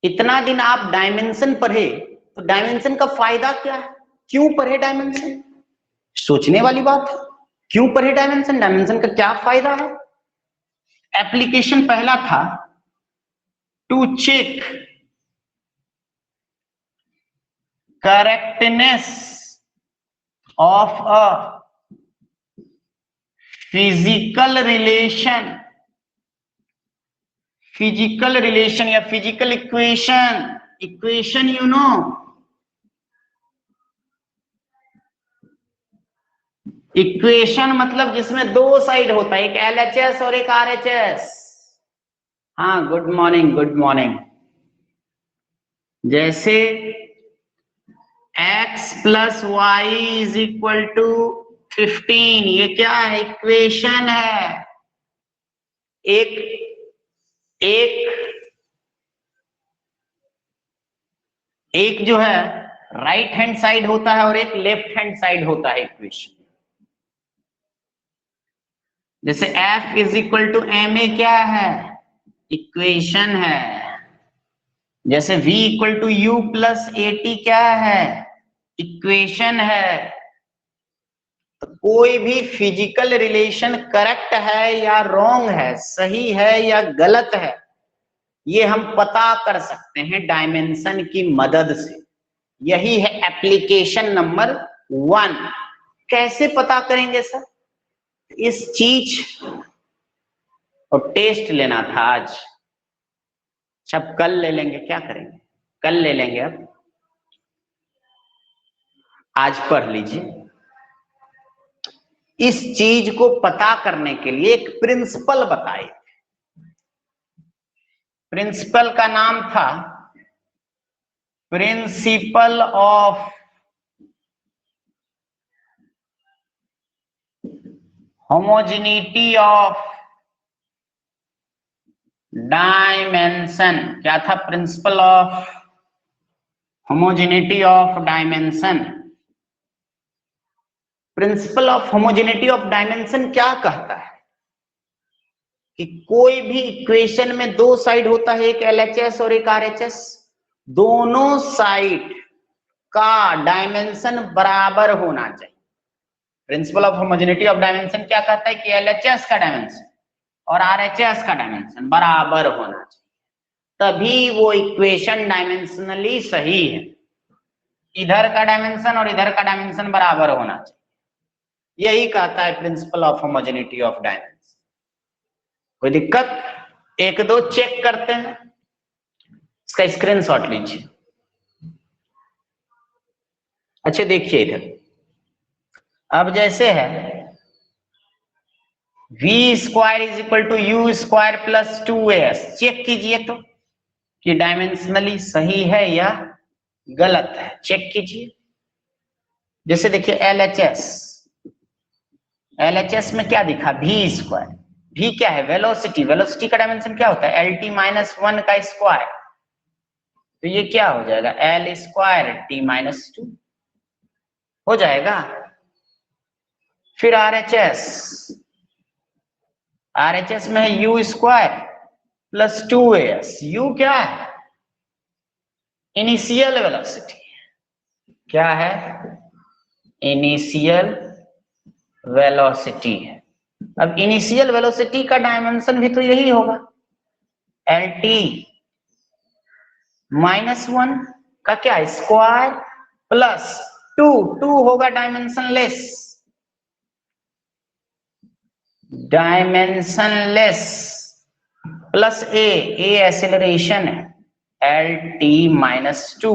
इतना दिन आप डायमेंशन पढ़े तो डायमेंशन का फायदा क्या है, क्यों पढ़े डायमेंशन, सोचने वाली बात है। क्यों पढ़े डायमेंशन, डायमेंशन का क्या फायदा है। एप्लीकेशन पहला था to check correctness of a physical relation या physical equation you know. Equation मतलब जिसमें दो साइड होता है, एक LHS और एक RHS। हाँ, गुड मॉर्निंग। जैसे x + y = 15, ये क्या है, इक्वेशन है। एक जो है राइट हैंड साइड होता है और एक लेफ्ट हैंड साइड होता है इक्वेशन। जैसे F = ma क्या है, इक्वेशन है। जैसे V = U + AT क्या है, इक्वेशन है। तो कोई भी फिजिकल रिलेशन करेक्ट है या रॉन्ग है, सही है या गलत है, ये हम पता कर सकते हैं डायमेंशन की मदद से। यही है एप्लीकेशन नंबर 1। कैसे पता करेंगे सर, इस चीज और टेस्ट लेना था आज, सब कल ले लेंगे, क्या करेंगे, कल ले लेंगे। अब आज पढ़ लीजिए। इस चीज को पता करने के लिए एक प्रिंसिपल बताए। प्रिंसिपल का नाम था principle of homogeneity of dimension. क्या था, principle of homogeneity of dimension. Principle of homogeneity of dimension क्या कहता है कि कोई भी इक्वेशन में दो साइड होता है, एक LHS और एक RHS। दोनों साइड का डायमेंशन बराबर होना चाहिए। Principle of homogeneity of dimension क्या कहता है कि LHS का डायमेंशन और RHS का डायमेंशन बराबर होना चाहिए, तभी वो इक्वेशन डायमेंशनली सही है। इधर का डायमेंशन और इधर का डायमेंशन बराबर होना चाहिए, यही कहता है principle of homogeneity of dimension. कोई दिक्कत, एक दो चेक करते हैं, इसका स्क्रीनशॉट लीजिए। अच्छा देखिए इधर, अब जैसे है v² = u² + 2as, चेक कीजिए तो कि डायमेंशनली सही है या गलत है, चेक कीजिए। जैसे देखिए LHS में क्या दिखा, v²। v क्या है, वेलोसिटी। वेलोसिटी का डायमेंशन क्या होता है, LT - 1 का स्क्वायर। तो ये क्या हो जाएगा, L² T - 2 हो जाएगा। फिर RHS में है u² + 2as। u क्या है, इनिशियल वेलोसिटी। क्या है, इनिशियल वेलोसिटी है। अब इनिशियल वेलोसिटी का डायमेंशन भी तो यही होगा, LT - 1 का क्या, स्क्वायर प्लस 2 होगा डायमेंशनलेस प्लस a एक्सेलरेशन है, LT - 2।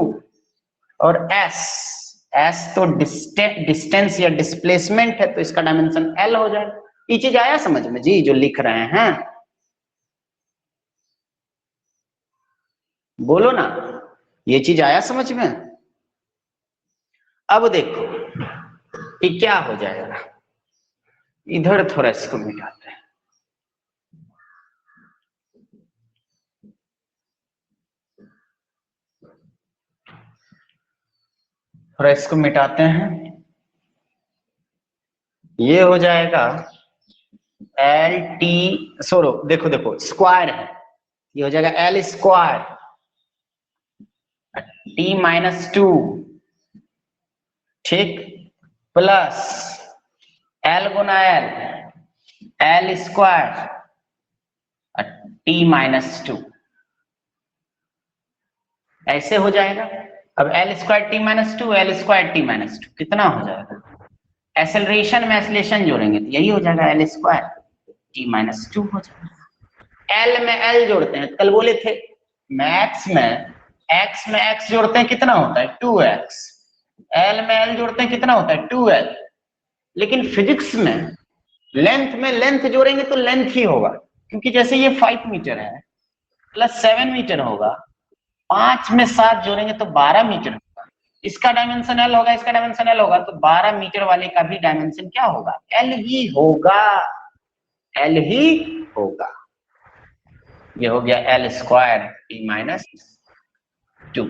और s तो डिस्टेंस या डिस्प्लेसमेंट है, तो इसका डायमेंशन L हो जाएगा। ये चीज आया समझ में जी, जो लिख रहे हैं, बोलो ना, ये चीज आया समझ में। अब देखो ये क्या हो जाएगा, इधर थोड़ा इसको मिटाते हैं। थोड़ा इसको मिटाते हैं, ये हो जाएगा LT, देखो स्क्वायर है, ये हो जाएगा L² t-2 ठीक, प्लस l गुना l स्क्वायर t-2 ऐसे हो जाएगा। अब l square t-2 l square t-2 कितना हो जाएगा? एक्सेलरेशन में एक्सेलरेशन जोड़ेंगे तो यही हो जाएगा, l स्क्वायर t-2 हो जाएगा। l में l जोड़ते हैं, कल बोले थे मैथ्स में x में x जोड़ते हैं कितना होता है? 2x। l में l जोड़ते हैं कितना होता है? 2l। लेकिन फिजिक्स में लेंथ जोड़ेंगे तो लेंथ ही होगा, क्योंकि जैसे ये 5 मीटर है प्लस 7 मीटर होगा, 5 में 7 जोड़ेंगे तो 12 मीटर होगा। इसका डायमेंशन l होगा, इसका डायमेंशन l होगा, तो 12 मीटर वाले का भी डायमेंशन क्या होगा? l ही होगा, l ही होगा। ये हो गया l स्क्वायर t-2।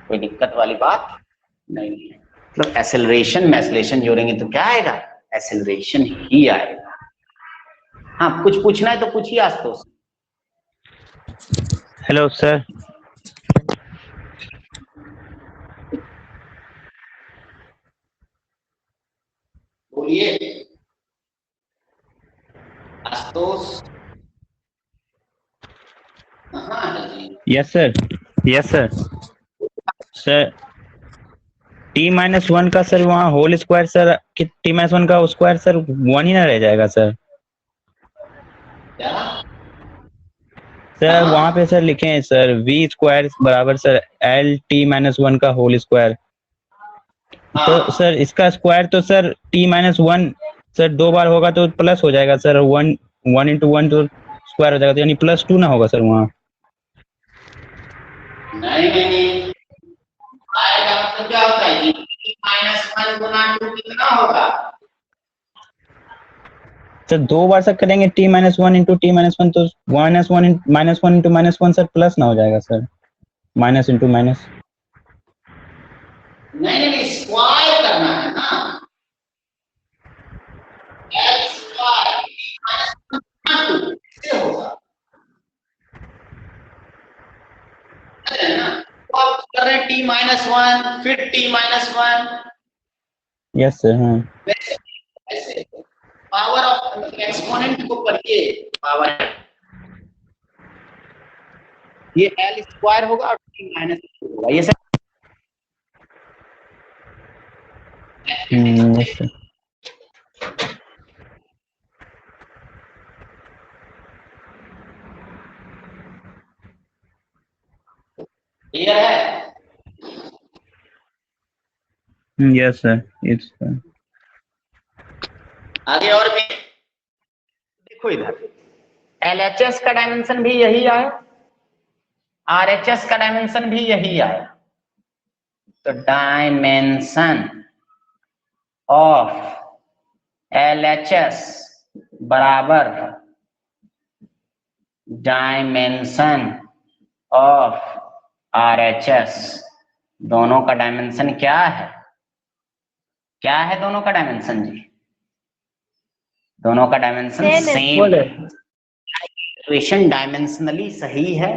कोई दिक्कत वाली बात नहीं है। मतलब एक्सेलरेशन में एक्सेलरेशन जोड़ेंगे तो क्या आएगा? एक्सेलरेशन ही आएगा। हाँ, कुछ पूछना है तो पूछिए आशुतोष। Hello sir. बोलिए Ashutosh. Yes sir, yes sir. Sir t-1 का सर वहाँ होल स्क्वायर सर, t-1 का स्क्वायर सर 1 ही ना रह जाएगा सर? सर वहाँ पे सर लिखे हैं सर v स्क्वायर बराबर सर l t-1 का होल स्क्वायर। तो सर इसका स्क्वायर तो सर t-1 सर 2 बार होगा तो प्लस हो जाएगा सर, 1 into 1 तो स्क्वायर हो जाएगा, तो यानी +2 ना होगा सर वहाँ? नहीं आएगा, मतलब क्या होता है? t-1 गुना 2 कितना होगा? सर 2 बार सर करेंगे t-1 into t-1 तो -1 into -1 सर प्लस ना हो जाएगा सर, माइनस इंटू माइनस? नहीं स्क्वायर करना है ना, l स्क्वायर t-2 कैसे होगा? है ना, तो आप कर रहे हैं t-1 फिर t-1। Yes sir. हाँ ऐसे पावर ऑफ एक्सपोनेंट को पढ़िए, पावर ये l स्क्वायर होगा और t-2 होगा, ये सब यस सर। क्लियर है? Yes sir, yes sir. आगे और भी देखो, इधर LHS का डायमेंशन भी यही आया, RHS का डायमेंशन भी यही आया। तो डायमेंशन ऑफ LHS बराबर डायमेंशन ऑफ RHS। दोनों का डायमेंशन क्या है? क्या है दोनों का डायमेंशन जी? दोनों का डायमेंशन सेम है। इक्वेशन डायमेंशनली सही है,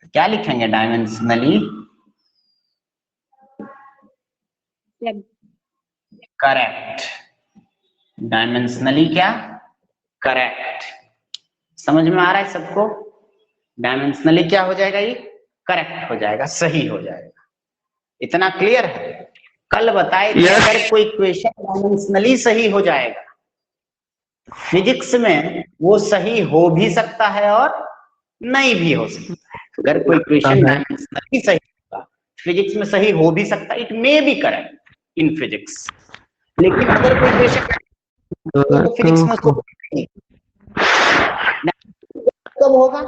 तो क्या लिखेंगे? Dimensionally correct. डायमेंशनली क्या? करेक्ट। समझ में आ रहा है सबको? डायमेंशनली क्या हो जाएगा? ये करेक्ट हो जाएगा, सही हो जाएगा। इतना क्लियर है? कल बताए थे अगर कोई क्वेश्चन डायमेंशनली सही हो जाएगा फिजिक्स में, वो सही हो भी सकता है और नहीं भी हो सकता है। अगर कोई क्वेश्चन डायमेंशनली सही होगा फिजिक्स में, सही हो भी सकता है, it may be correct in physics. लेकिन अगर कोई क्वेश्चन तो फिजिक्स में उसको कब होगा?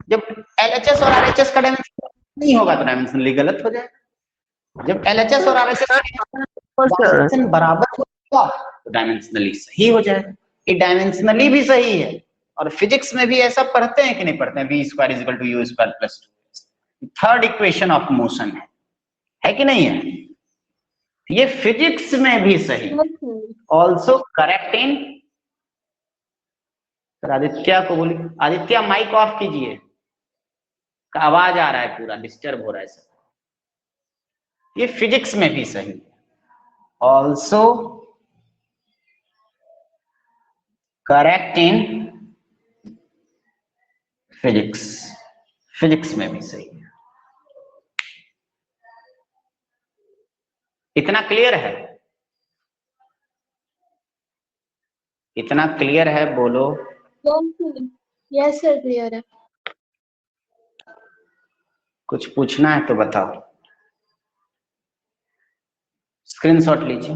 जब LHS और RHS का डायमेंशन नहीं होगा तो डायमेंशनली गलत हो जाएगा। जब LHS और RHS डायमेंशन बराबर होगा तो डायमेंशनली सही हो जाएगा। ये डायमेंशनली भी सही है, और फिजिक्स में भी ऐसा पढ़ते हैं कि नहीं पढ़ते हैं? v² = u² + 2 third equation of motion है कि नहीं है? ये फिजिक्स में भी सही, ऑल्सो करेक्ट इन। आदित्य को बोलिए, आदित्य माइक ऑफ कीजिए, आवाज आ रहा है, पूरा डिस्टर्ब हो रहा है सब। ये फिजिक्स में भी सही है। Also correct in physics, physics में भी सही है। इतना क्लियर है? इतना क्लियर है? बोलो। यस सर, क्लियर है। कुछ पूछना है तो बताओ। स्क्रीनशॉट लीजिए।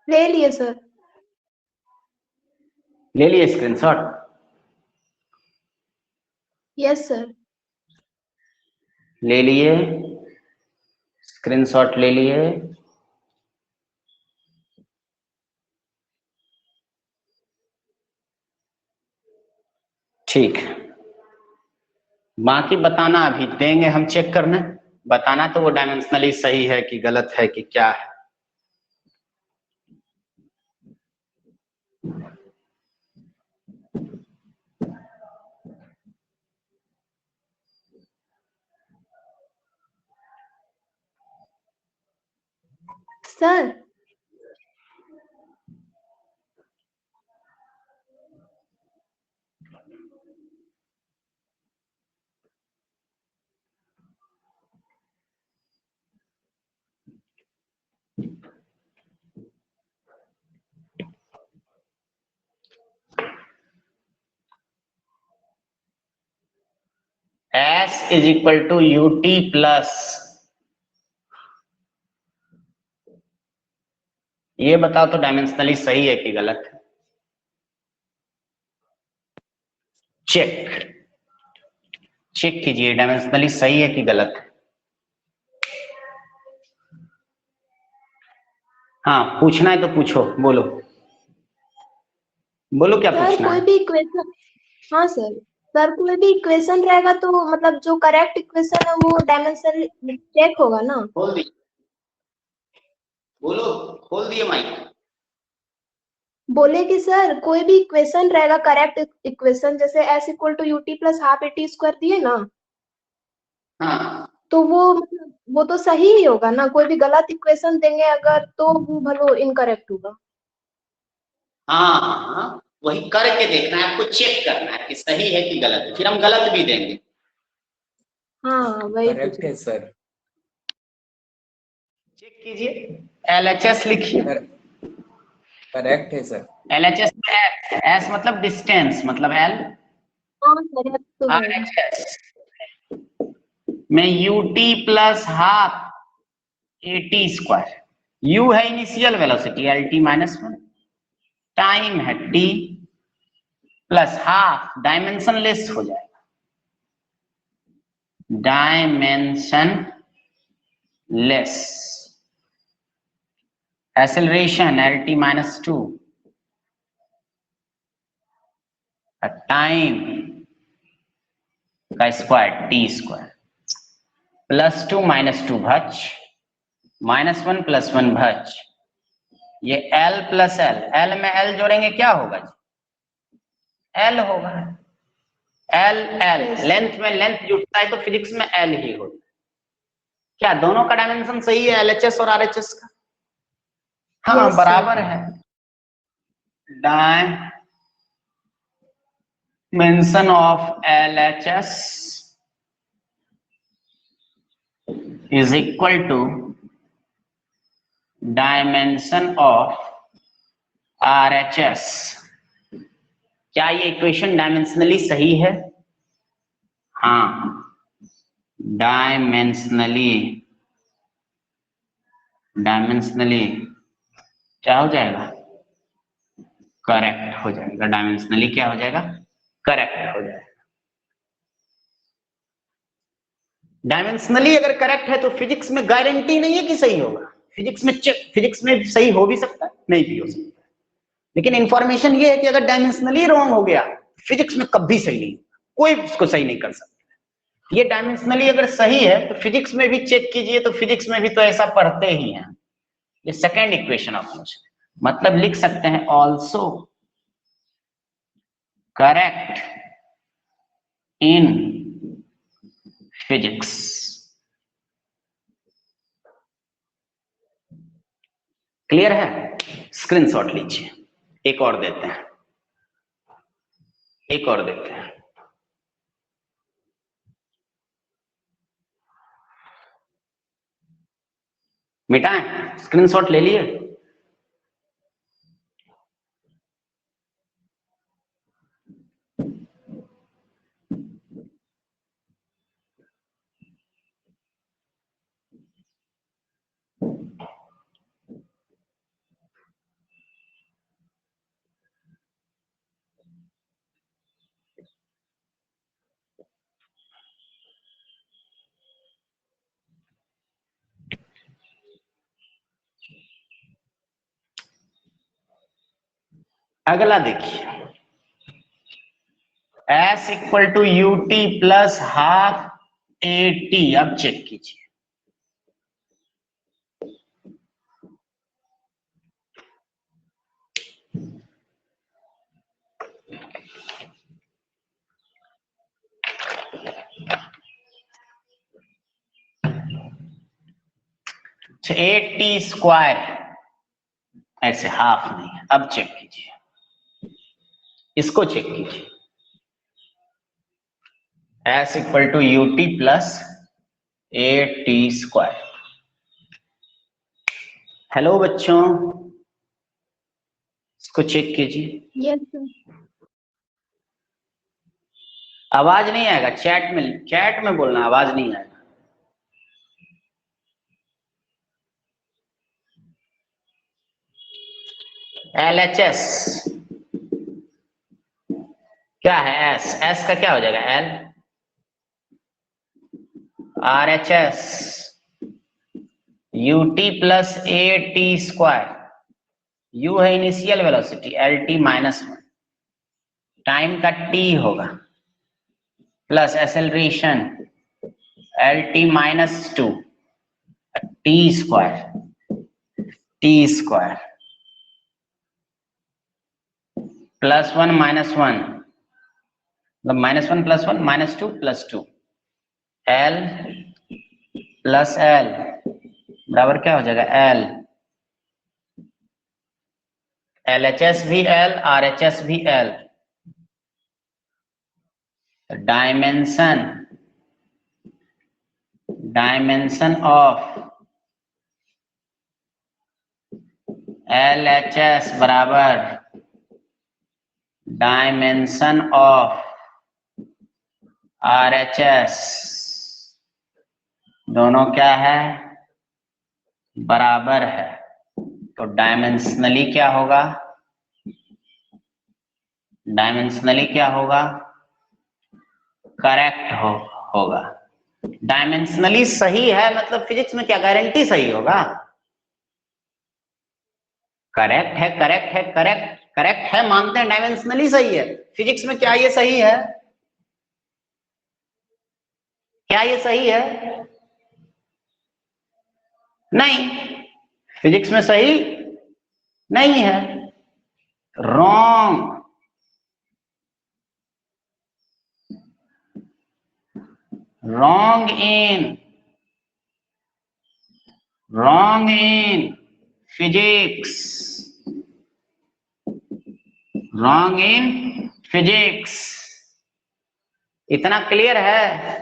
ले लिए सर। ले लिए स्क्रीनशॉट? Yes sir. ले लिए स्क्रीनशॉट? ले लिए? ठीक, बाकी बताना अभी देंगे हम चेक करने। बताना तो वो डायमेंशनली सही है कि गलत है कि क्या है। Sir S is equal to UT plus, ये बताओ तो डायमेंशनली सही है कि गलत है? चेक चेक कीजिए, डायमेंशनली सही है कि गलत है। हाँ, पूछना है तो पूछो, बोलो बोलो क्या सर पूछना कोई है। भी इक्वेशन, हाँ सर, सर कोई भी इक्वेशन रहेगा तो मतलब जो करेक्ट इक्वेशन है वो डायमेंशन चेक होगा ना? खोल दिए, बोलो, खोल दिए माइक। बोले कि सर कोई भी इक्वेशन रहेगा करेक्ट इक्वेशन, जैसे s equal to UT plus half AT square दिए ना, हाँ तो वो मतलब वो तो सही ही होगा ना? कोई भी गलत इक्वेशन देंगे अगर तो वो भलो इनकरेक्ट होगा। हाँ हाँ, वही करके देखना है आपको, चेक करना है कि सही है कि गलत है, फिर हम गलत भी देंगे। हाँ वही करेक्ट है सर। चेक कीजिए, LHS लिखिए। करेक्ट है सर। LHS में S मतलब डिस्टेंस, मतलब L। हाँ करेक्ट तो है। RHS में UT plus half AT square, U है initial velocity LT minus 1, time है T plus half, dimension less हो जाएगा, dimension less, acceleration LT minus 2, time का स्क्वायर T स्क्वायर, +2 -2 भज, -1 + 1 भज, ये L प्लस L, L में L जोड़ेंगे क्या होगा जी? L होगा। L L लेंथ में लेंथ जुड़ता है तो फिजिक्स में L ही होता है। क्या दोनों का डायमेंशन सही है, LHS और RHS का? हाँ Yes, बराबर है। Dimension of LHS is equal to dimension of RHS। क्या ये इक्वेशन डायमेंशनली सही है? हाँ, डायमेंशनली क्या हो जाएगा? करेक्ट हो जाएगा। डायमेंशनली क्या हो जाएगा? करेक्ट हो जाएगा। डायमेंशनली अगर करेक्ट है तो फिजिक्स में गारंटी नहीं है कि सही होगा। फिजिक्स में सही हो भी सकता है, नहीं भी हो सकता है, लेकिन इंफॉर्मेशन ये है कि अगर डायमेंशनली रॉन्ग हो गया फिजिक्स में कभी सही नहीं, कोई उसको सही नहीं कर सकता। ये डायमेंशनली अगर सही है तो फिजिक्स में भी चेक कीजिए, तो फिजिक्स में भी तो ऐसा पढ़ते ही हैं। ये सेकेंड इक्वेशन ऑफ मोशन, मतलब लिख सकते हैं also correct in physics. Clear है? स्क्रीनशॉट लीजिए। एक और देते हैं, एक और देते हैं। मिटाएं? स्क्रीनशॉट ले लिए? अगला देखिए, S equal to u t plus half a t. अब चेक कीजिए, ए टी स्क्वायर, ऐसे हाफ नहीं है। अब चेक कीजिए, इसको चेक कीजिए, S equal to u t plus a t square. Hello बच्चों, इसको चेक कीजिए। Yes sir. आवाज नहीं आएगा, चैट में बोलना, आवाज नहीं आएगा। LHS क्या है? S का क्या हो जाएगा? L RHS UT plus AT square. U है initial velocity, LT minus 1, time का T होगा, plus acceleration LT minus 2, T square plus 1 minus 1, मतलब -1 plus 1 -2 plus 2, L plus L बराबर क्या हो जाएगा? L LHS भी L, RHS भी L। डायमेंशन ऑफ LHS बराबर डायमेंशन ऑफ RHS, दोनों क्या है? बराबर है। तो डायमेंशनली क्या होगा? डायमेंशनली क्या होगा? करेक्ट होगा। डायमेंशनली सही है मतलब फिजिक्स में क्या गारंटी सही होगा? करेक्ट है, करेक्ट है, करेक्ट है, मानते हैं डायमेंशनली सही है। फिजिक्स में क्या ये सही है? क्या ये सही है? नहीं, फिजिक्स में सही नहीं है। Wrong, wrong in physics, wrong in physics। इतना क्लियर है?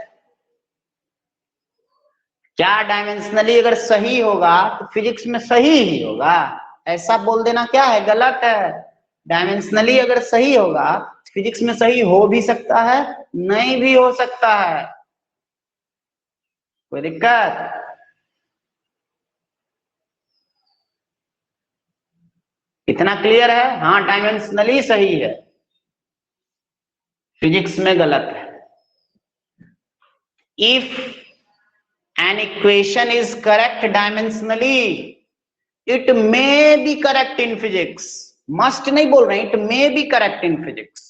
क्या डायमेंशनली अगर सही होगा तो फिजिक्स में सही ही होगा, ऐसा बोल देना क्या है? गलत है। डायमेंशनली अगर सही होगा फिजिक्स में सही हो भी सकता है, नहीं भी हो सकता है। कोई दिक्कत? इतना क्लियर है? हाँ, डायमेंशनली सही है, फिजिक्स में गलत है। If an equation is correct dimensionally, it may be correct in physics. Must नहीं बोल रहे, it may be correct in physics.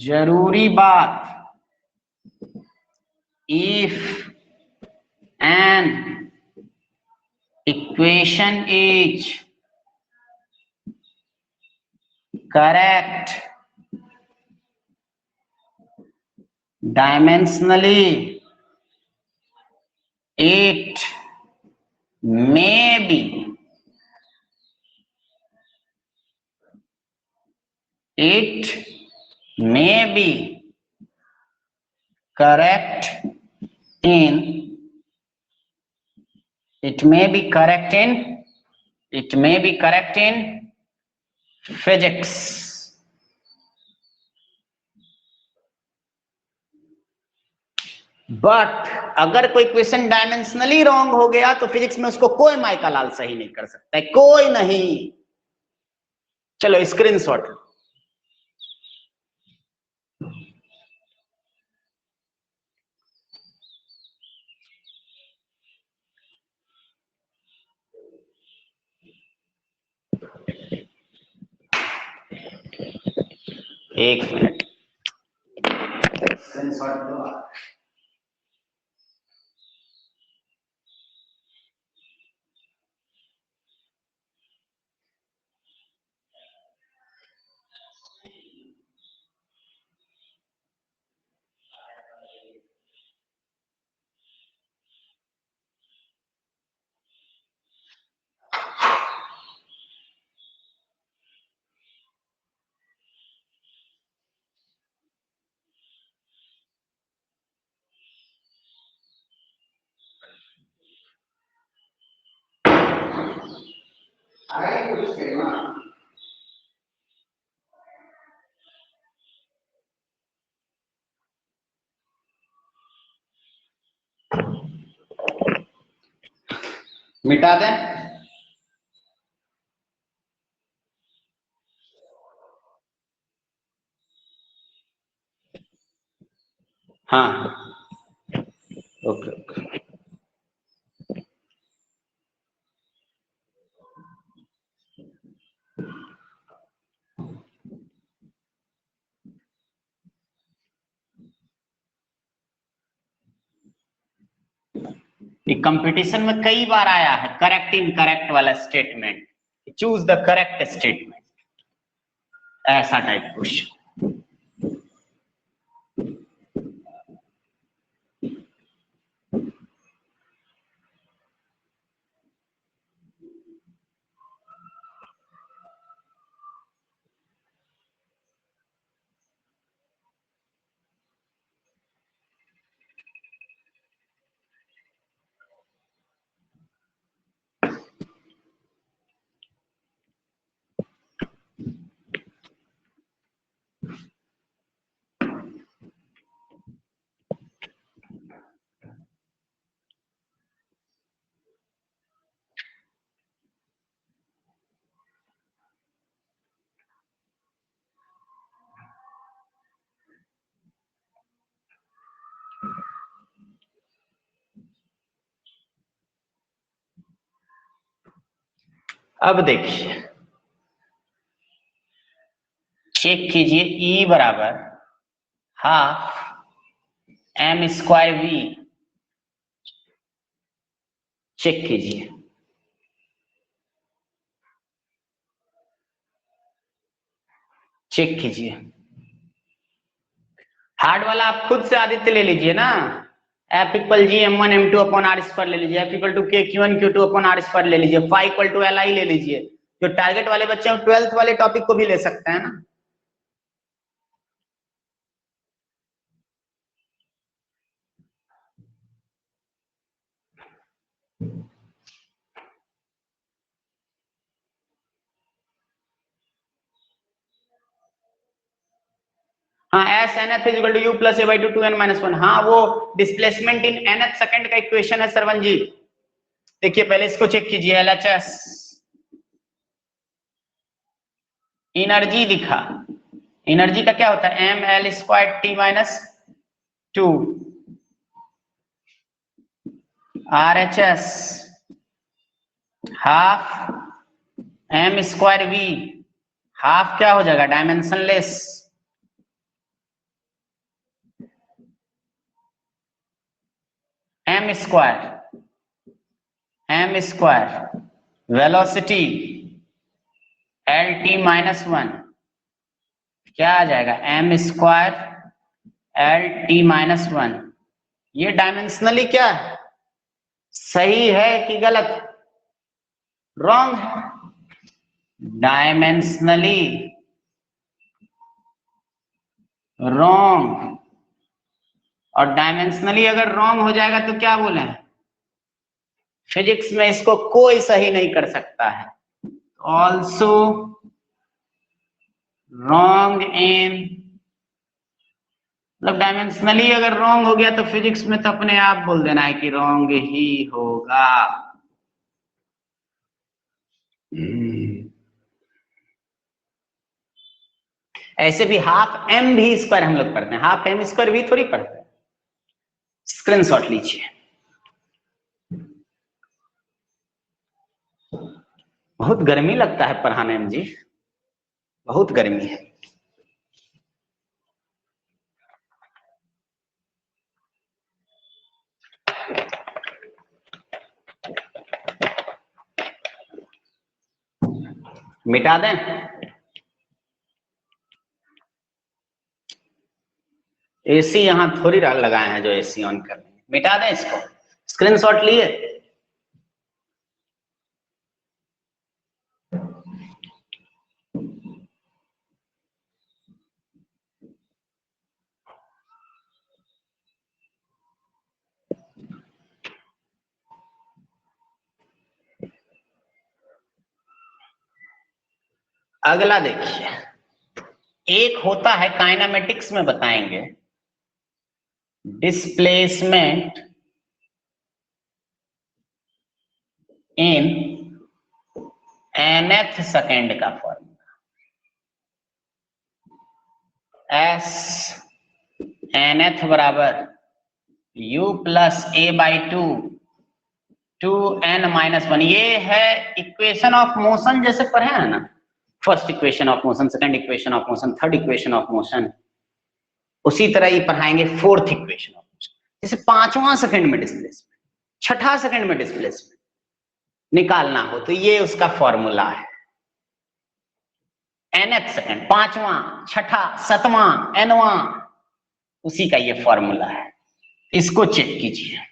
जरूरी बात, if an equation is correct dimensionally, it may be correct in physics. But अगर कोई question dimensionally wrong हो गया तो फिजिक्स में उसको कोई माइका लाल सही नहीं कर सकता है, कोई नहीं। चलो स्क्रीनशॉट लो। एक मिनट स्क्रीनशॉट लो। मिटा दें। हाँ ओके ओके। कंपटीशन में कई बार आया है करेक्ट इनकरेक्ट वाला statement, choose the correct statement, ऐसा टाइप क्वेश्चन। अब देखिए चेक कीजिए, E बराबर half M square v, check कीजिए। चेक कीजिए, हार्ड वाला आप खुद से आदित्य ले लीजिए ना, F equal G m1 m2 upon r square ले लीजिए, एफ इक्वल टू के q1 q2 upon r square ले लीजिए, phi equal to L I ले लीजिए। जो टारगेट वाले बच्चे हैं 12th वाले टॉपिक को भी ले सकते हैं ना। हाँ S n F equal to u plus a by two two n minus one. हाँ वो डिस्प्लेसमेंट इन nth सेकंड का इक्वेशन है सरवन जी। देखिए पहले इसको चेक कीजिए, एलएचएस एनर्जी दिखा, एनर्जी का क्या होता है M L square T minus two, R H S half M square V, half क्या हो जाएगा dimensionless, M square M square velocity L T minus one क्या आ जाएगा, M square L T minus one. ये डायमेंशनली क्या है, सही है कि गलत, रॉन्ग है। डायमेंशनली रॉन्ग, और डायमेंशनली अगर रॉन्ग हो जाएगा तो क्या बोले, फिजिक्स में इसको कोई सही नहीं कर सकता है। ऑल्सो रॉन्ग इन, मतलब डायमेंशनली अगर रॉन्ग हो गया तो फिजिक्स में तो अपने आप बोल देना है कि रॉन्ग ही होगा। ऐसे भी हाफ एम भी स्क्वायर हम लोग पढ़ते हैं, हाफ एम स्क्वायर भी थोड़ी पढ़ते हैं। स्क्रीनशॉट लीजिए। बहुत गर्मी लगता है पढ़ाने में जी, बहुत गर्मी है। मिटा दें, एसी यहां थोड़ी लगाए हैं जो एसी ऑन कर रहे हैं, मिटा दें इसको। स्क्रीनशॉट लिए, अगला देखिए, एक होता है काइनेमेटिक्स में बताएंगे, डिस्प्लेसमेंट इन nth सेकेंड का फॉर्मूला, एस nth बराबर u plus a by two n minus one. ये है इक्वेशन ऑफ मोशन, जैसे पढ़े हैं ना, first equation of motion, second equation of motion, third equation of motion, उसी तरह ये पढ़ाएंगे फोर्थ इक्वेशन ऑफ मोशन। जैसे 5वां सेकंड में डिस्प्लेसमेंट, 6ठा सेकंड में डिस्प्लेसमेंट निकालना हो तो ये उसका फॉर्मूला है, nth सेकंड, 5वां, 6ठा, 7वां, nवां, उसी का ये फॉर्मूला है। इसको चेक कीजिए।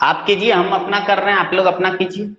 आप कीजिए, हम अपना कर रहे हैं, आप लोग अपना कीजिए।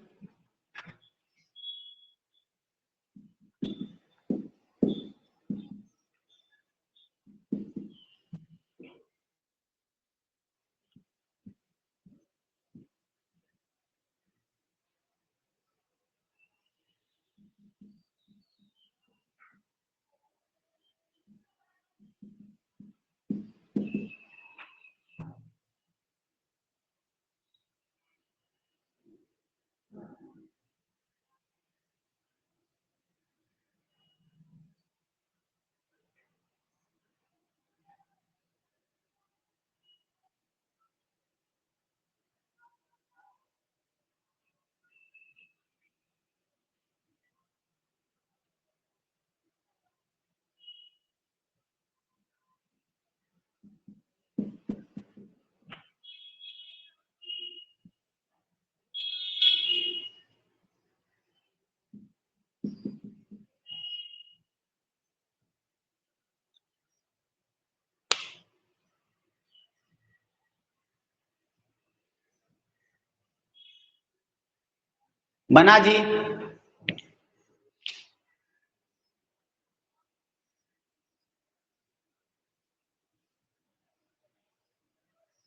बना जी।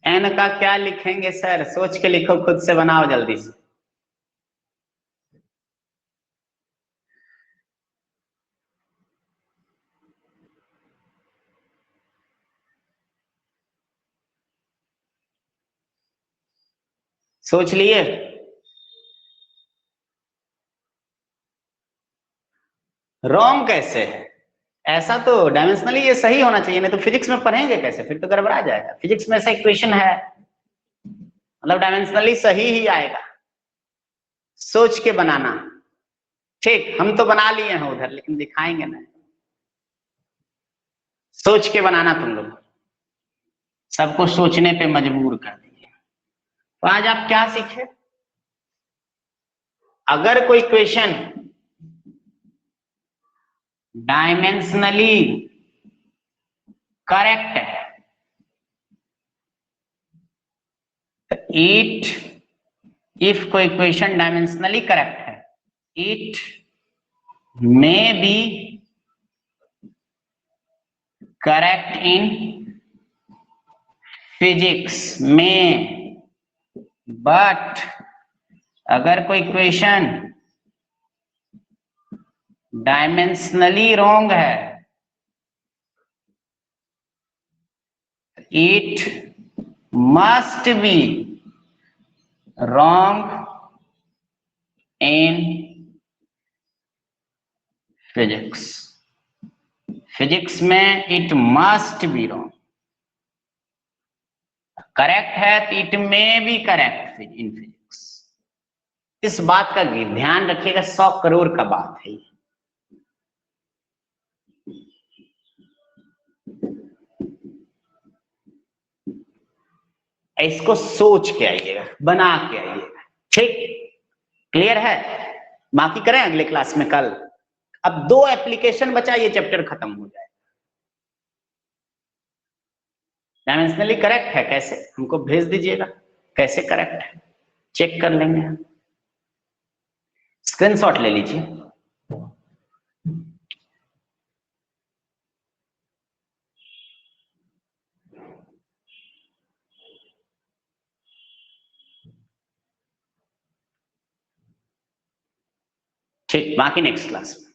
एन का क्या लिखेंगे सर, सोच के लिखो, खुद से बनाओ जल्दी से। सोच लिए? रॉन्ग कैसे है? ऐसा तो डायमेंशनली ये सही होना चाहिए, नहीं तो फिजिक्स में पढ़ेंगे कैसे, फिर तो गड़बड़ा जाएगा। फिजिक्स में ऐसा इक्वेशन है, मतलब डायमेंशनली सही ही आएगा, सोच के बनाना। ठीक, हम तो बना लिए हैं उधर, लेकिन दिखाएंगे ना, सोच के बनाना तुम लोग, सबको सोचने पे मजबूर कर दिए। तो आज आप क्या सीखे? अगर कोई क्वेश्चन डायमेंशनली करेक्ट है, इफ कोई क्वेश्चन डायमेंशनली करेक्ट है, it may be correct in physics में, बट अगर कोई क्वेश्चन डायमेंशनली रॉन्ग है, it must be wrong in physics. Physics में it must be wrong, correct है तो इट में बी करेक्ट इन फिजिक्स। इस बात का ध्यान रखिएगा, 100 करोड़ का बात है। इसको सोच के आइएगा, बना के आइएगा, ठीक? क्लियर है? बाकी करें अगले क्लास में कल। अब 2 एप्लीकेशन बचा, ये चैप्टर खत्म हो जाए। डायमेंशनली करेक्ट है कैसे, हमको भेज दीजिएगा, कैसे करेक्ट है चेक कर लेंगे, स्क्रीनशॉट ले लीजिए। ठीक, बाकी नेक्स्ट क्लास में।